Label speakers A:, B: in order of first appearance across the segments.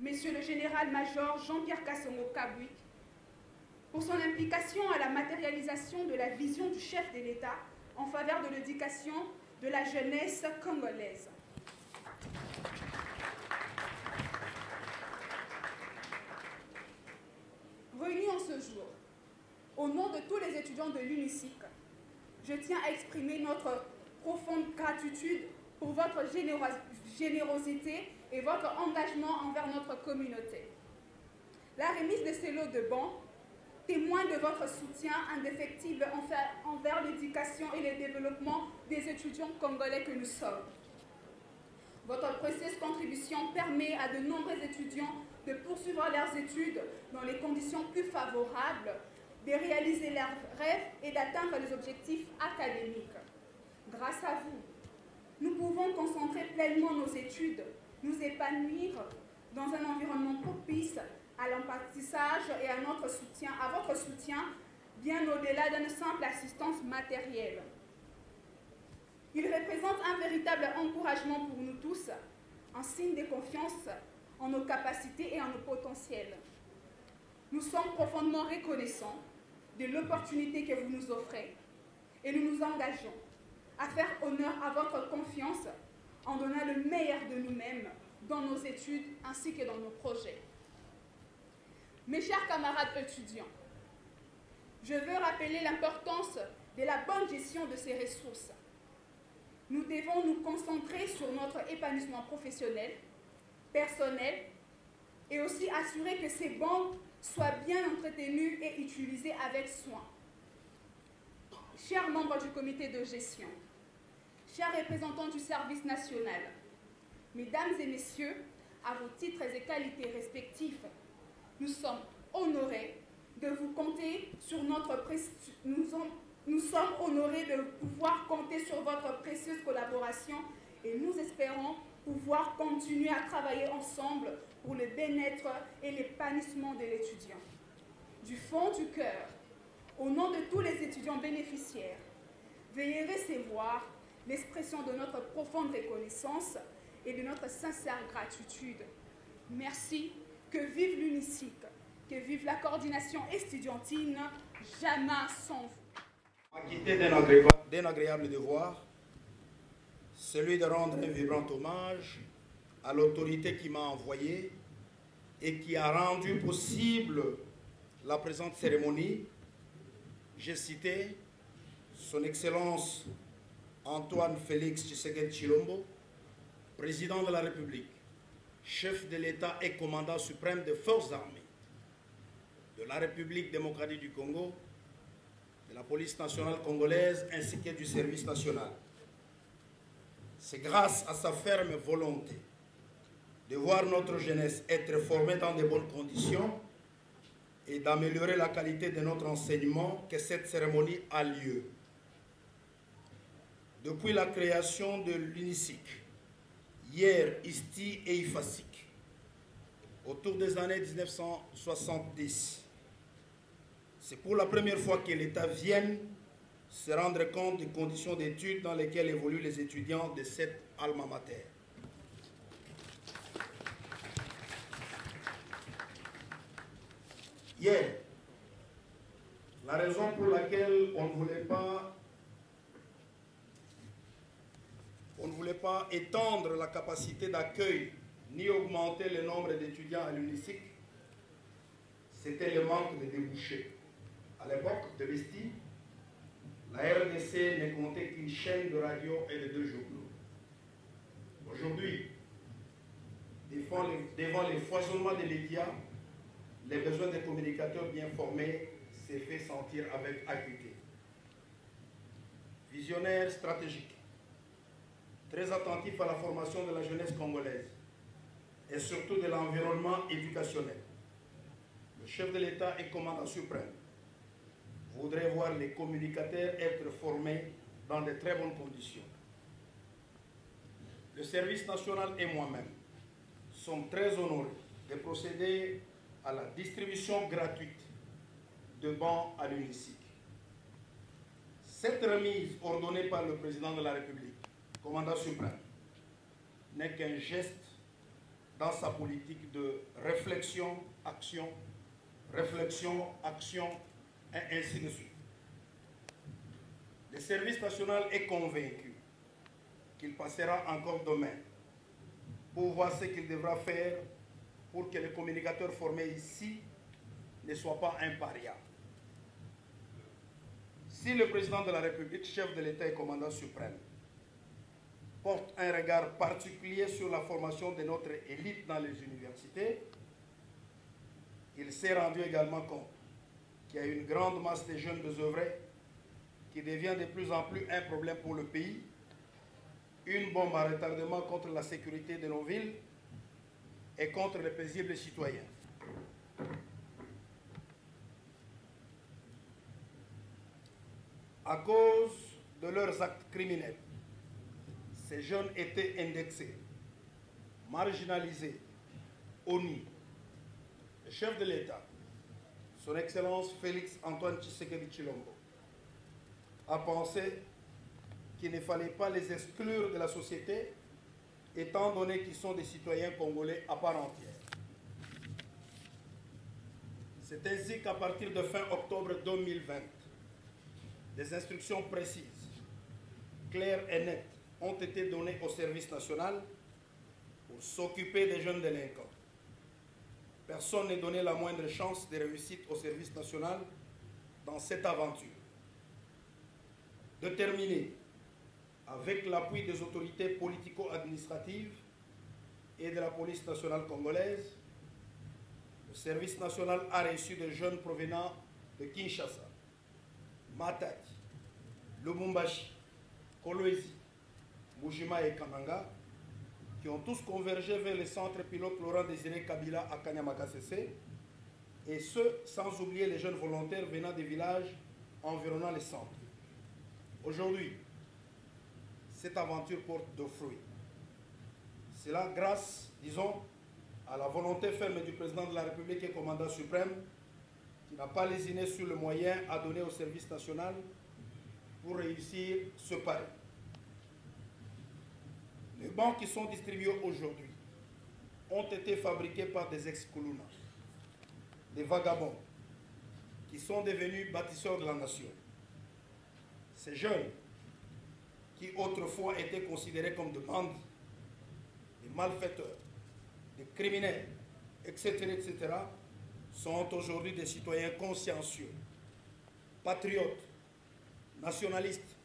A: Monsieur le général-major Jean-Pierre Kasongo-Kabwik, pour son implication à la matérialisation de la vision du chef de l'État en faveur de l'éducation de la jeunesse congolaise. Réunis en ce jour, au nom de tous les étudiants de l'UNISIC, je tiens à exprimer notre profonde gratitude pour votre générosité et votre engagement envers notre communauté. La remise de ces lots de bancs témoigne de votre soutien indéfectible envers l'éducation et le développement des étudiants congolais que nous sommes. Votre précieuse contribution permet à de nombreux étudiants de poursuivre leurs études dans les conditions plus favorables, de réaliser leurs rêves et d'atteindre les objectifs académiques. Grâce à vous, nous pouvons concentrer pleinement nos études, nous épanouir dans un environnement propice à l'apprentissage et à votre soutien, bien au-delà d'une simple assistance matérielle. Il représente un véritable encouragement pour nous tous, un signe de confiance en nos capacités et en nos potentiels. Nous sommes profondément reconnaissants de l'opportunité que vous nous offrez et nous nous engageons à faire honneur à votre confiance en donnant le meilleur de nous-mêmes dans nos études ainsi que dans nos projets. Mes chers camarades étudiants, je veux rappeler l'importance de la bonne gestion de ces ressources. Nous devons nous concentrer sur notre épanouissement professionnel, personnel, et aussi assurer que ces banques soient bien entretenues et utilisées avec soin. Chers membres du comité de gestion, chers représentants du service national, mesdames et messieurs, à vos titres et qualités respectifs, nous sommes honorés de vous compter sur nous sommes honorés de pouvoir compter sur votre précieuse collaboration et nous espérons pouvoir continuer à travailler ensemble pour le bien-être et l'épanouissement de l'étudiant. Du fond du cœur, au nom de tous les étudiants bénéficiaires, veuillez recevoir l'expression de notre profonde reconnaissance et de notre sincère gratitude. Merci, que vive l'UNISIC, que vive la coordination estudiantine, jamais sans vous.
B: Acquitté d'un agréable devoir, celui de rendre un vibrant hommage à l'autorité qui m'a envoyé et qui a rendu possible la présente cérémonie. J'ai cité Son Excellence Antoine Félix Tshisekedi Tshilombo, président de la République, chef de l'État et commandant suprême des forces armées de la République démocratique du Congo, de la police nationale congolaise ainsi que du service national. C'est grâce à sa ferme volonté de voir notre jeunesse être formée dans de bonnes conditions et d'améliorer la qualité de notre enseignement que cette cérémonie a lieu. Depuis la création de l'UNISIC, hier, ISTI et IFASIC, autour des années 1970, c'est pour la première fois que l'État vienne se rendre compte des conditions d'études dans lesquelles évoluent les étudiants de cette alma mater. Hier, la raison pour laquelle on ne voulait pas étendre la capacité d'accueil ni augmenter le nombre d'étudiants à l'UNISIC, c'était le manque de débouchés. À l'époque de l'ISTI, la RDC ne comptait qu'une chaîne de radio et de 2 journaux. Aujourd'hui, devant les foisonnements des médias, les besoins des communicateurs bien formés s'est fait sentir avec acuité. Visionnaire stratégique, très attentif à la formation de la jeunesse congolaise et surtout de l'environnement éducationnel, le chef de l'État et commandant suprême voudrait voir les communicateurs être formés dans de très bonnes conditions. Le service national et moi-même sommes très honorés de procéder à la distribution gratuite de bancs à l'UNISIC. Cette remise ordonnée par le président de la République, commandant suprême, n'est qu'un geste dans sa politique de réflexion, action, et ainsi de suite. Le service national est convaincu qu'il passera encore demain pour voir ce qu'il devra faire pour que les communicateurs formés ici ne soient pas un paria. Si le président de la République, chef de l'État et commandant suprême, porte un regard particulier sur la formation de notre élite dans les universités, il s'est rendu également compte qu'il y a une grande masse de jeunes désœuvrés qui devient de plus en plus un problème pour le pays, une bombe à retardement contre la sécurité de nos villes et contre les paisibles citoyens. À cause de leurs actes criminels, ces jeunes étaient indexés, marginalisés, honnis. Le chef de l'État, son Excellence Félix Antoine Tshisekedi Tshilombo, a pensé qu'il ne fallait pas les exclure de la société, étant donné qu'ils sont des citoyens congolais à part entière. C'est ainsi qu'à partir de fin octobre 2020, des instructions précises, claires et nettes ont été données au service national pour s'occuper des jeunes délinquants. Personne n'est donné la moindre chance de réussite au service national dans cette aventure. Déterminé, avec l'appui des autorités politico-administratives et de la police nationale congolaise, le service national a reçu des jeunes provenant de Kinshasa, Matadi, Lubumbashi, Kolwezi, Mujima et Kananga, qui ont tous convergé vers le centre pilote Laurent Désiré Kabila à Kanyamakasese, et ce, sans oublier les jeunes volontaires venant des villages environnant les centres. Aujourd'hui, cette aventure porte de fruits. C'est là grâce, disons, à la volonté ferme du président de la République et commandant suprême, qui n'a pas lésiné sur le moyen à donner au service national pour réussir ce pari. Les bancs qui sont distribués aujourd'hui ont été fabriqués par des ex-Koulouna, des vagabonds, qui sont devenus bâtisseurs de la nation. Ces jeunes, qui autrefois étaient considérés comme des bandits, des malfaiteurs, des criminels, etc., sont aujourd'hui des citoyens consciencieux, patriotes, nationalistes,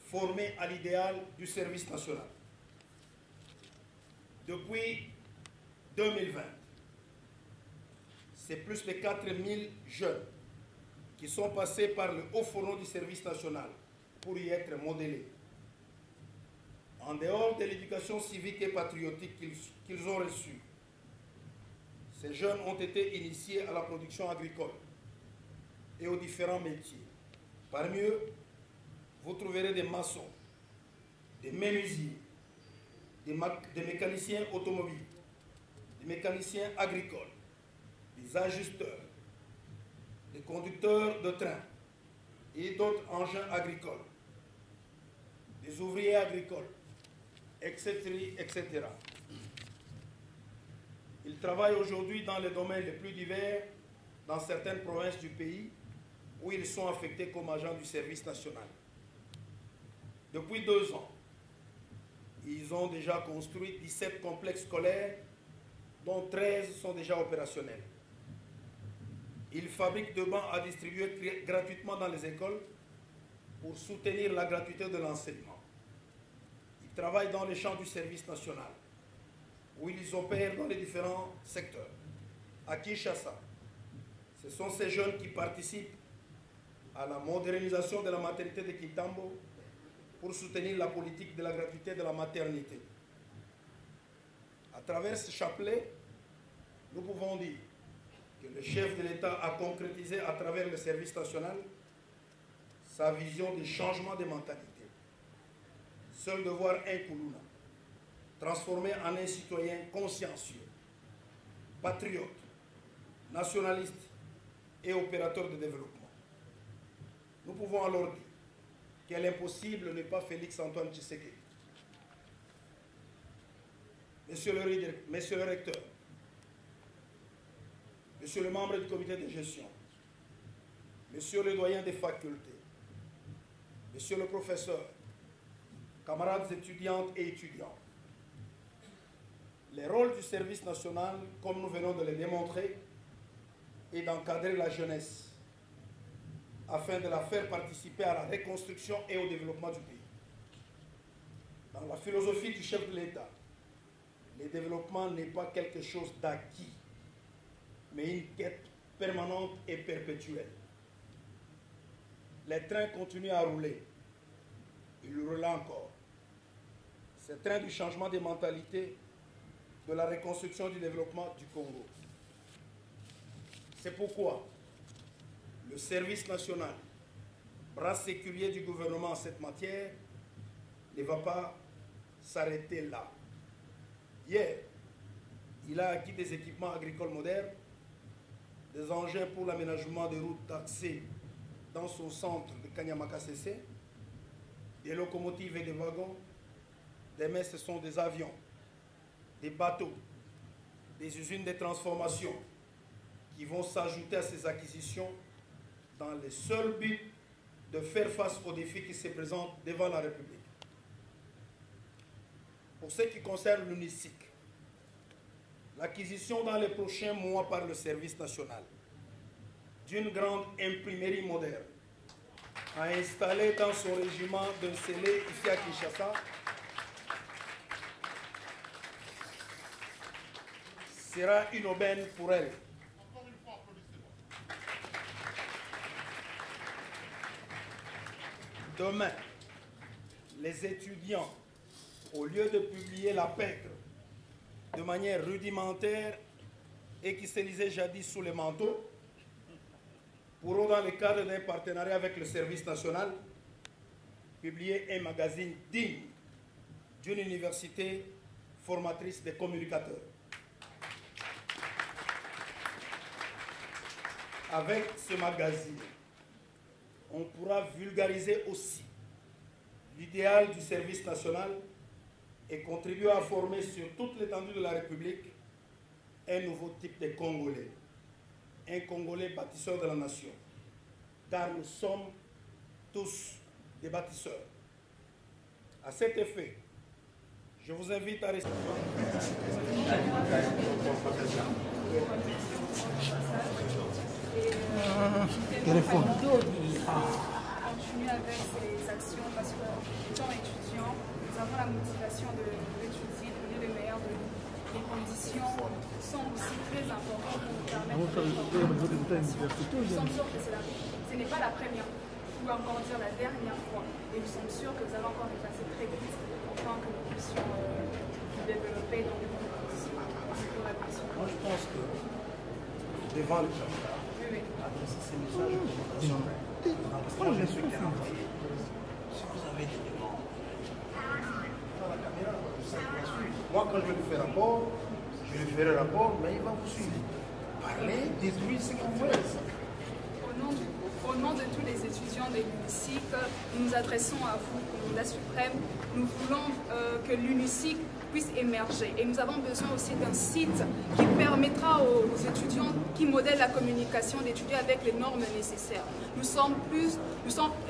B: formés à l'idéal du service national. Depuis 2020, c'est plus de 4000 jeunes qui sont passés par le haut fourneau du service national pour y être modélés. En dehors de l'éducation civique et patriotique qu'ils ont reçue, ces jeunes ont été initiés à la production agricole et aux différents métiers. Parmi eux, vous trouverez des maçons, des menuisiers, des mécaniciens automobiles, des mécaniciens agricoles, des ajusteurs, des conducteurs de train et d'autres engins agricoles, des ouvriers agricoles, etc. Ils travaillent aujourd'hui dans les domaines les plus divers dans certaines provinces du pays où ils sont affectés comme agents du service national. Depuis 2 ans, ils ont déjà construit 17 complexes scolaires, dont 13 sont déjà opérationnels. Ils fabriquent 2 bancs à distribuer gratuitement dans les écoles pour soutenir la gratuité de l'enseignement. Ils travaillent dans les champs du service national, où ils opèrent dans les différents secteurs. À Kinshasa, ce sont ces jeunes qui participent à la modernisation de la maternité de Kitambo pour soutenir la politique de la gratuité de la maternité. À travers ce chapelet, nous pouvons dire que le chef de l'État a concrétisé à travers le service national sa vision du changement de mentalité. Seul de voir un Koulouna transformé en un citoyen consciencieux, patriote, nationaliste et opérateur de développement. Nous pouvons alors dire que l'impossible n'est pas Félix Antoine Tshisekedi. Monsieur le recteur, Monsieur le membre du comité de gestion, Monsieur le doyen des facultés, Monsieur le professeur, camarades étudiantes et étudiants, le rôle du service national, comme nous venons de le démontrer, est d'encadrer la jeunesse afin de la faire participer à la reconstruction et au développement du pays. Dans la philosophie du chef de l'État, le développement n'est pas quelque chose d'acquis, mais une quête permanente et perpétuelle. Les trains continuent à rouler. Il roule encore. C'est le train du changement des mentalités, de la reconstruction du développement du Congo. C'est pourquoi le service national, bras séculier du gouvernement en cette matière, ne va pas s'arrêter là. Hier, il a acquis des équipements agricoles modernes, des engins pour l'aménagement des routes d'accès dans son centre de Kanyamaka-CC, des locomotives et des wagons. Demain, ce sont des avions, des bateaux, des usines de transformation qui vont s'ajouter à ces acquisitions dans le seul but de faire face aux défis qui se présentent devant la République. Pour ce qui concerne l'UNISIC, l'acquisition dans les prochains mois par le service national d'une grande imprimerie moderne à installer dans son régiment de Nsele ici à Kinshasa sera une aubaine pour elle. Demain, les étudiants, au lieu de publier la pègre de manière rudimentaire et qui se lisait jadis sous les manteaux, pourront, dans le cadre d'un partenariat avec le service national, publier un magazine digne d'une université formatrice des communicateurs. Avec ce magazine, on pourra vulgariser aussi l'idéal du service national et contribuer à former sur toute l'étendue de la République un nouveau type de Congolais, un Congolais bâtisseur de la nation, car nous sommes tous des bâtisseurs. À cet effet, je vous invite à rester.
A: Continuer avec ces actions parce que, étant étudiants, nous avons la motivation d'étudier, de donner le meilleur de nous. Les conditions sont aussi très importantes pour nous permettre Nous sommes sûrs que ce n'est pas la première, ou encore dire la dernière fois. Et nous sommes sûrs que vous allez encore dépasser très vite afin que nous puissions développer dans les bonnes conditions.
B: Moi, je pense que devant le caméra, adresser ces messages aux populations. Moi, je suis qui envoyé. Si vous avez des demandes, dans la caméra, ça va suivre. Moi, quand je vais lui faire rapport, je lui ferai rapport, mais il va vous suivre. Parlez, détruisez ce que vous voulez.
A: Au nom de tous les étudiants de l'UNISIC, nous nous adressons à vous, Commandant suprême. Nous voulons que l'UNISIC puisse émerger. Et nous avons besoin aussi d'un site qui permettra aux étudiants qui modèlent la communication d'étudier avec les normes nécessaires. Nous sommes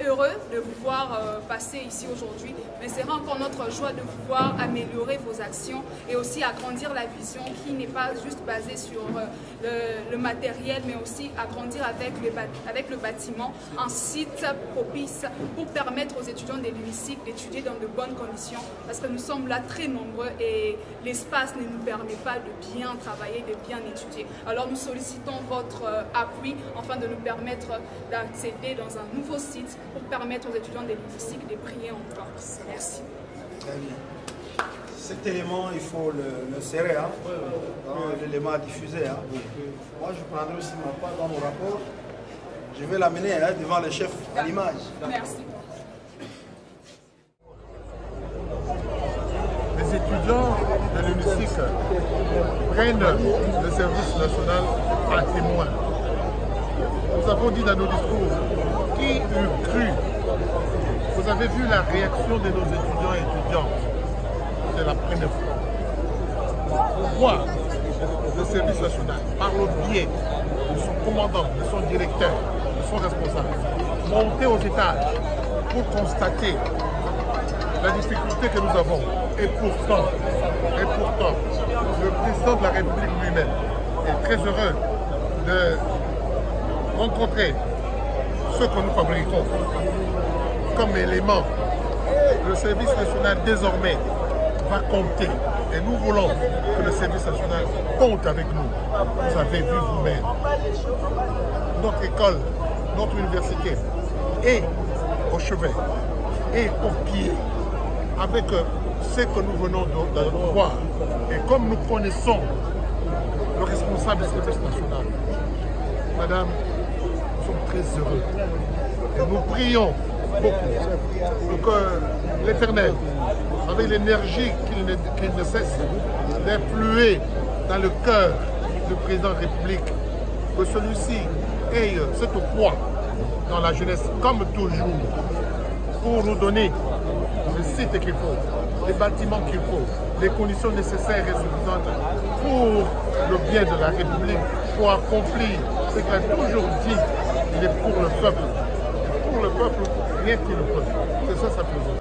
A: heureux de vous voir passer ici aujourd'hui, mais c'est encore notre joie de pouvoir améliorer vos actions et aussi agrandir la vision qui n'est pas juste basée sur le matériel, mais aussi agrandir avec le bâtiment un site propice pour permettre aux étudiants de l'UNISIC d'étudier dans de bonnes conditions, parce que nous sommes là très nombreux et l'espace ne nous permet pas de bien travailler, de bien étudier. Alors nous sollicitons votre appui afin de nous permettre d'accéder dans un nouveau site pour permettre aux étudiants de l'UNISIC de briller encore. Merci.
B: Très bien. Cet élément, il faut le serrer, hein, l'élément à diffuser. Hein. Moi, je prendrai aussi ma part dans mon rapport. Je vais l'amener devant le chef à l'image.
A: Merci.
C: Les étudiants de l'UNISIC prennent le service national à témoin. Nous avons dit dans nos discours, qui eût cru Vous avez vu la réaction de nos étudiants et étudiantes. C'est la première fois. On voit le service national, par le biais de son commandant, de son directeur, de son responsable, monter aux étages pour constater la difficulté que nous avons. Et pourtant, le président de la République lui-même est très heureux de rencontrer ce que nous fabriquons comme élément. Le service national désormais va compter et nous voulons que le service national compte avec nous. Vous avez vu vous-même, notre école, notre université est au chevet et au pied avec ce que nous venons de voir. Et comme nous connaissons le responsable du service national, madame, nous sommes très heureux. Et nous prions beaucoup pour que l'Éternel, avec l'énergie qu'il ne cesse d'influer dans le cœur du président de la République, que celui-ci ait cette foi dans la jeunesse, comme toujours, pour nous donner le site qu'il faut, les bâtiments qu'il faut, les conditions nécessaires et suffisantes pour le bien de la République, pour accomplir ce qu'il a toujours dit, il est pour le peuple. Et pour le peuple, rien qu'il ne peut. C'est ça sa position.